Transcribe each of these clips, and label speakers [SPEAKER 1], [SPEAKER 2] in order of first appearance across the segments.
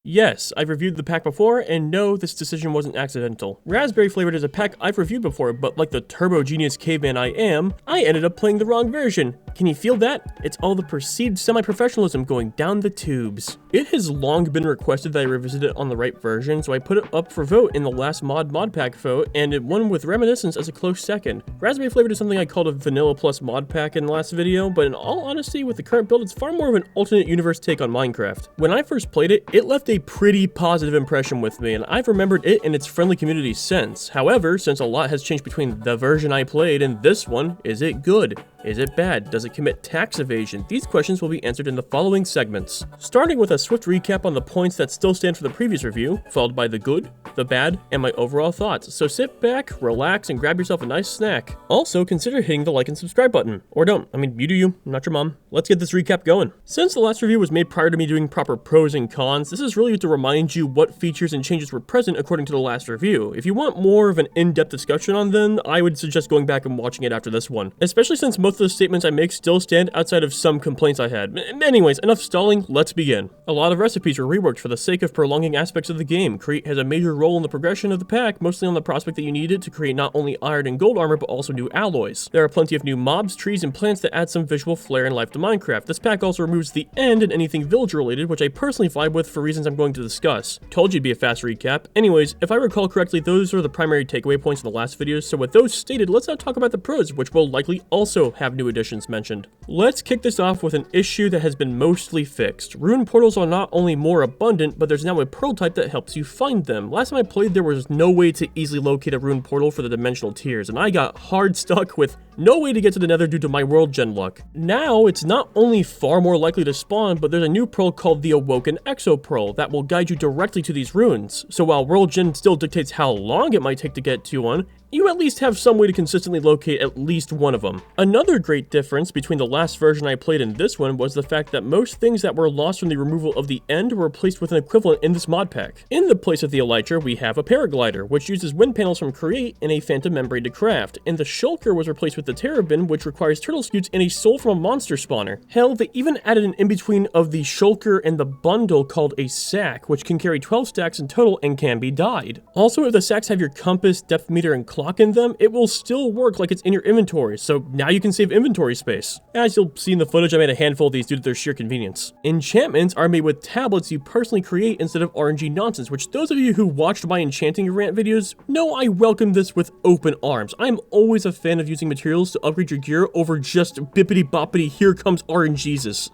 [SPEAKER 1] Yes, I've reviewed the pack before, and no, this decision wasn't accidental. Raspberry Flavored is a pack I've reviewed before, but like the turbo genius caveman I am, I ended up playing the wrong version. Can you feel that? It's all the perceived semi-professionalism going down the tubes. It has long been requested that I revisit it on the right version, so I put it up for vote in the last Modpack vote, and it won with Reminiscence as a close second. Raspberry Flavored is something I called a vanilla plus Modpack in the last video, but in all honesty, with the current build, it's far more of an alternate universe take on Minecraft. When I first played it, it left a pretty positive impression with me, and I've remembered it and its friendly community since. However, since a lot has changed between the version I played and this one, is it good? Is it bad? Does it commit tax evasion? These questions will be answered in the following segments. Starting with a swift recap on the points that still stand for the previous review, followed by the good, the bad, and my overall thoughts. So sit back, relax, and grab yourself a nice snack. Also, consider hitting the like and subscribe button. Or don't. I mean, you do you. I'm not your mom. Let's get this recap going. Since the last review was made prior to me doing proper pros and cons, this is really to remind you what features and changes were present according to the last review. If you want more of an in-depth discussion on them, I would suggest going back and watching it after this one. Especially since most of the statements I make still stand outside of some complaints I had. Anyways, enough stalling, let's begin. A lot of recipes were reworked for the sake of prolonging aspects of the game. Create has a major role in the progression of the pack, mostly on the prospect that you need it to create not only iron and gold armor, but also new alloys. There are plenty of new mobs, trees, and plants that add some visual flair and life to Minecraft. This pack also removes the end and anything village related, which I personally vibe with for reasons I'm going to discuss. Told you it'd be a fast recap. Anyways, if I recall correctly, those are the primary takeaway points in the last video, so with those stated, let's now talk about the pros, which will likely also have new additions mentioned. Let's kick this off with an issue that has been mostly fixed. Rune portals are not only more abundant, but there's now a pearl type that helps you find them. Last time I played, there was no way to easily locate a rune portal for the dimensional tiers, and I got hard stuck with no way to get to the nether due to my world gen luck. Now, it's not only far more likely to spawn, but there's a new pearl called the Awoken Exo Pearl that will guide you directly to these runes. So while world gen still dictates how long it might take to get to one, you at least have some way to consistently locate at least one of them. Another great difference between the last version I played and this one was the fact that most things that were lost from the removal of the end were replaced with an equivalent in this mod pack. In the place of the elytra, we have a paraglider, which uses wind panels from Create and a phantom membrane to craft, and the shulker was replaced with the terrabin, which requires turtle scutes and a soul from a monster spawner. Hell, they even added an in-between of the shulker and the bundle called a sack, which can carry 12 stacks in total and can be dyed. Also, if the sacks have your compass, depth meter, and clock in them, it will still work like it's in your inventory, so now you can save inventory space. As you'll see in the footage, I made a handful of these due to their sheer convenience. Enchantments are made with tablets you personally create instead of RNG nonsense, which those of you who watched my enchanting rant videos know I welcome this with open arms. I'm always a fan of using materials to upgrade your gear over just bippity boppity here comes RNGesus.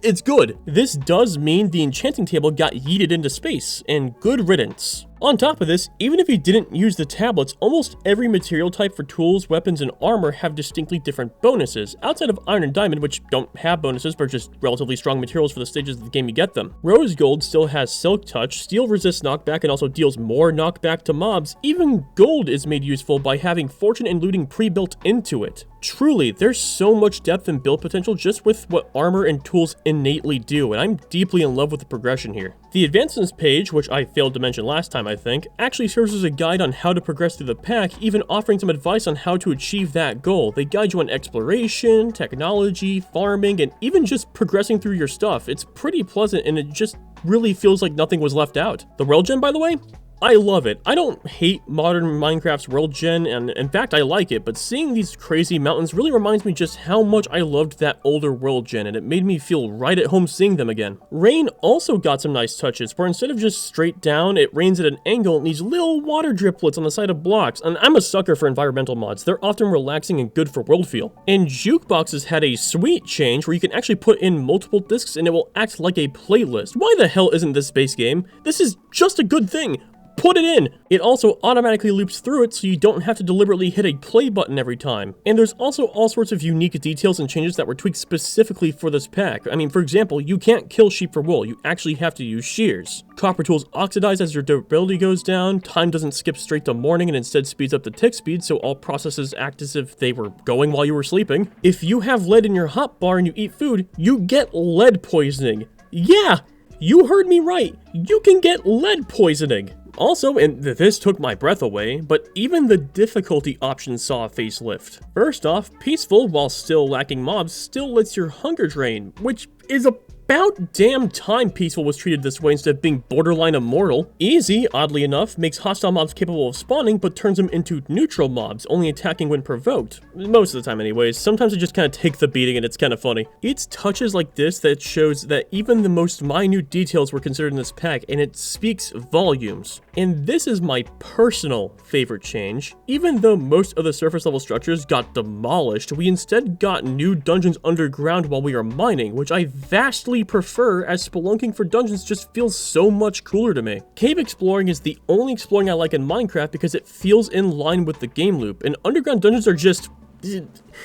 [SPEAKER 1] It's good. This does mean the enchanting table got yeeted into space, and good riddance. On top of this, even if you didn't use the tablets, almost every material type for tools, weapons, and armor have distinctly different bonuses, outside of iron and diamond, which don't have bonuses but are just relatively strong materials for the stages of the game you get them. Rose gold still has silk touch, steel resists knockback and also deals more knockback to mobs. Even gold is made useful by having fortune and looting pre-built into it. Truly, there's so much depth and build potential just with what armor and tools innately do, and I'm deeply in love with the progression here. The advancements page, which I failed to mention last time I think, actually serves as a guide on how to progress through the pack, even offering some advice on how to achieve that goal. They guide you on exploration, technology, farming, and even just progressing through your stuff. It's pretty pleasant and it just really feels like nothing was left out. The world gen, by the way? I love it. I don't hate modern Minecraft's world gen, and in fact I like it, but seeing these crazy mountains really reminds me just how much I loved that older world gen, and it made me feel right at home seeing them again. Rain also got some nice touches, where instead of just straight down, it rains at an angle and these little water driplets on the side of blocks, and I'm a sucker for environmental mods. They're often relaxing and good for world feel. And jukeboxes had a sweet change where you can actually put in multiple discs and it will act like a playlist. Why the hell isn't this base game? This is just a good thing. Put it in! It also automatically loops through it so you don't have to deliberately hit a play button every time. And there's also all sorts of unique details and changes that were tweaked specifically for this pack. I mean, for example, you can't kill sheep for wool, you actually have to use shears. Copper tools oxidize as your durability goes down, time doesn't skip straight to morning and instead speeds up the tick speed, so all processes act as if they were going while you were sleeping. If you have lead in your hotbar and you eat food, you get lead poisoning. Yeah! You heard me right, you can get lead poisoning. Also, and this took my breath away, but even the difficulty option saw a facelift. First off, peaceful while still lacking mobs still lets your hunger drain, which is a about damn time Peaceful was treated this way instead of being borderline immortal. Easy, oddly enough, makes hostile mobs capable of spawning, but turns them into neutral mobs, only attacking when provoked. Most of the time anyways. Sometimes they just kind of take the beating and it's kind of funny. It's touches like this that shows that even the most minute details were considered in this pack, and it speaks volumes. And this is my personal favorite change. Even though most of the surface level structures got demolished, we instead got new dungeons underground while we are mining, which I vastly prefer, as spelunking for dungeons just feels so much cooler to me. Cave exploring is the only exploring I like in Minecraft because it feels in line with the game loop, and underground dungeons are just...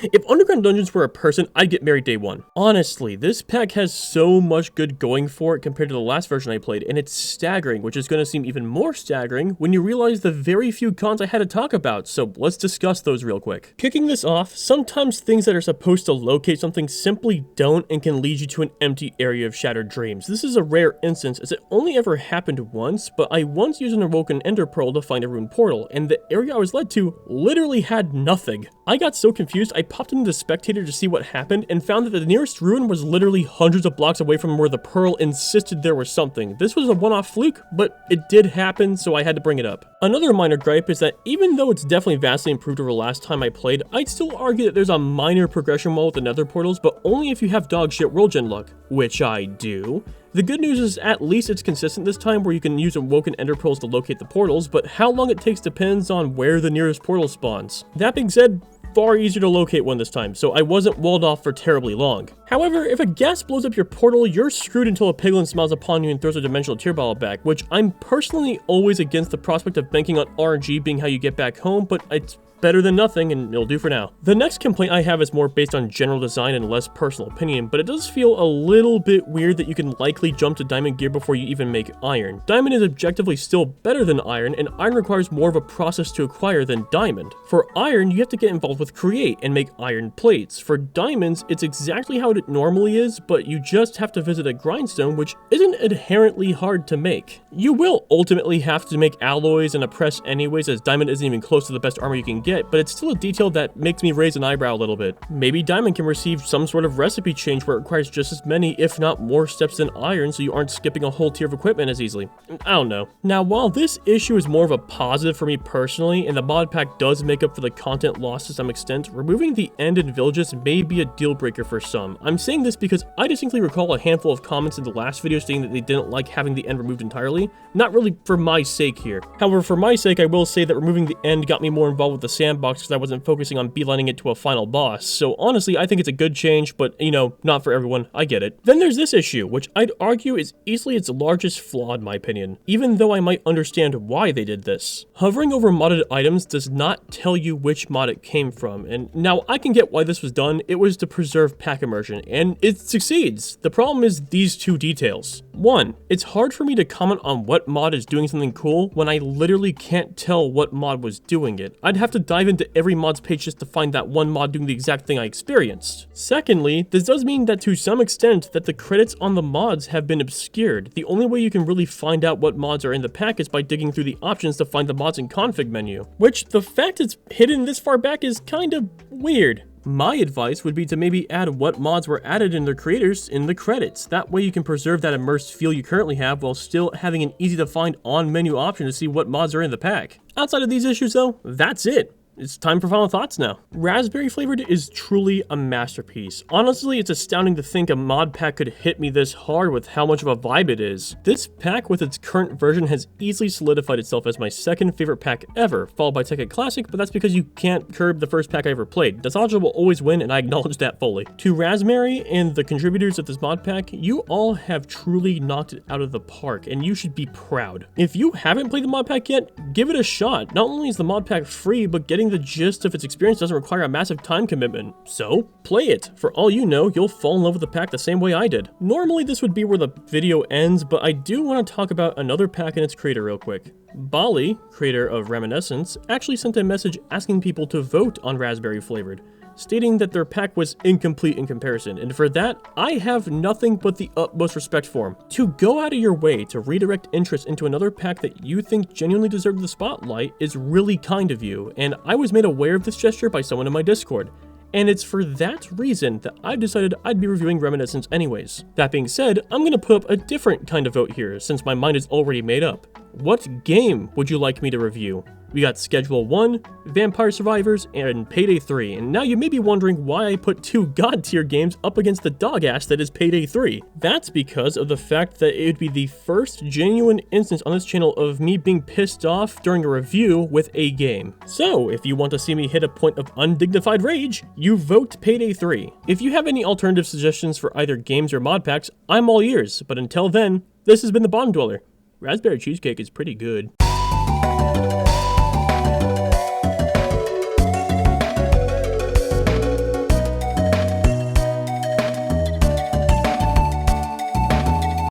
[SPEAKER 1] If underground dungeons were a person, I'd get married day one. Honestly, this pack has so much good going for it compared to the last version I played, and it's staggering, which is going to seem even more staggering when you realize the very few cons I had to talk about, so let's discuss those real quick. Kicking this off, sometimes things that are supposed to locate something simply don't and can lead you to an empty area of shattered dreams. This is a rare instance, as it only ever happened once, but I once used an awoken ender pearl to find a rune portal, and the area I was led to literally had nothing. I got so confused, I popped into the spectator to see what happened and found that the nearest ruin was literally hundreds of blocks away from where the pearl insisted there was something. This was a one-off fluke, but it did happen, so I had to bring it up. Another minor gripe is that even though it's definitely vastly improved over the last time I played, I'd still argue that there's a minor progression wall with the nether portals, but only if you have dog shit world gen luck, which I do. The good news is at least it's consistent this time, where you can use awoken ender pearls to locate the portals, but how long it takes depends on where the nearest portal spawns. That being said, far easier to locate one this time, so I wasn't walled off for terribly long. However, if a ghast blows up your portal, you're screwed until a piglin smiles upon you and throws a dimensional tear bottle back, which I'm personally always against the prospect of banking on RNG being how you get back home, but it's better than nothing, and it'll do for now. The next complaint I have is more based on general design and less personal opinion, but it does feel a little bit weird that you can likely jump to diamond gear before you even make iron. Diamond is objectively still better than iron, and iron requires more of a process to acquire than diamond. For iron, you have to get involved with create and make iron plates. For diamonds, it's exactly how it normally is, but you just have to visit a grindstone, which isn't inherently hard to make. You will ultimately have to make alloys and a press anyways, as diamond isn't even close to the best armor you can get, but it's still a detail that makes me raise an eyebrow a little bit. Maybe diamond can receive some sort of recipe change where it requires just as many, if not more steps than iron, so you aren't skipping a whole tier of equipment as easily. I don't know. Now, while this issue is more of a positive for me personally, and the mod pack does make up for the content loss to some extent, removing the end in villages may be a deal breaker for some. I'm saying this because I distinctly recall a handful of comments in the last video stating that they didn't like having the end removed entirely. Not really for my sake here. However, for my sake, I will say that removing the end got me more involved with the sandbox because I wasn't focusing on beelining it to a final boss. So honestly, I think it's a good change, but you know, not for everyone. I get it. Then there's this issue, which I'd argue is easily its largest flaw in my opinion, even though I might understand why they did this. Hovering over modded items does not tell you which mod it came from, and now I can get why this was done. It was to preserve pack immersion, and it succeeds. The problem is these two details. One, it's hard for me to comment on what mod is doing something cool when I literally can't tell what mod was doing it. I'd have to dive into every mod's page just to find that one mod doing the exact thing I experienced. Secondly, this does mean that to some extent that the credits on the mods have been obscured. The only way you can really find out what mods are in the pack is by digging through the options to find the mods in config menu, which the fact it's hidden this far back is kind of weird. My advice would be to maybe add what mods were added in their creators in the credits. That way you can preserve that immersed feel you currently have while still having an easy to find on menu option to see what mods are in the pack. Outside of these issues though, that's it. It's time for final thoughts now. Raspberry Flavored is truly a masterpiece. Honestly, it's astounding to think a mod pack could hit me this hard with how much of a vibe it is. This pack with its current version has easily solidified itself as my second favorite pack ever, followed by Tekkit Classic, but that's because you can't curb the first pack I ever played. Nostalgia will always win, and I acknowledge that fully. To Raspberry and the contributors of this mod pack, you all have truly knocked it out of the park, and you should be proud. If you haven't played the mod pack yet, give it a shot. Not only is the mod pack free, but getting the gist of its experience doesn't require a massive time commitment. So, play it. For all you know, you'll fall in love with the pack the same way I did. Normally this would be where the video ends, but I do want to talk about another pack and its creator real quick. Bali, creator of Reminiscence, actually sent a message asking people to vote on Raspberry Flavored, stating that their pack was incomplete in comparison, and for that, I have nothing but the utmost respect for him. To go out of your way to redirect interest into another pack that you think genuinely deserved the spotlight is really kind of you, and I was made aware of this gesture by someone in my Discord. and it's for that reason that I've decided I'd be reviewing Reminiscence anyways. That being said, I'm gonna put up a different kind of vote here, since my mind is already made up. What game would you like me to review? We got Schedule 1, Vampire Survivors, and Payday 3, and now you may be wondering why I put two god-tier games up against the dog ass that is Payday 3. That's because of the fact that it would be the first genuine instance on this channel of me being pissed off during a review with a game. So, if you want to see me hit a point of undignified rage, you vote Payday 3. If you have any alternative suggestions for either games or mod packs, I'm all ears, but until then, this has been the Bottom Dweller. Raspberry cheesecake is pretty good.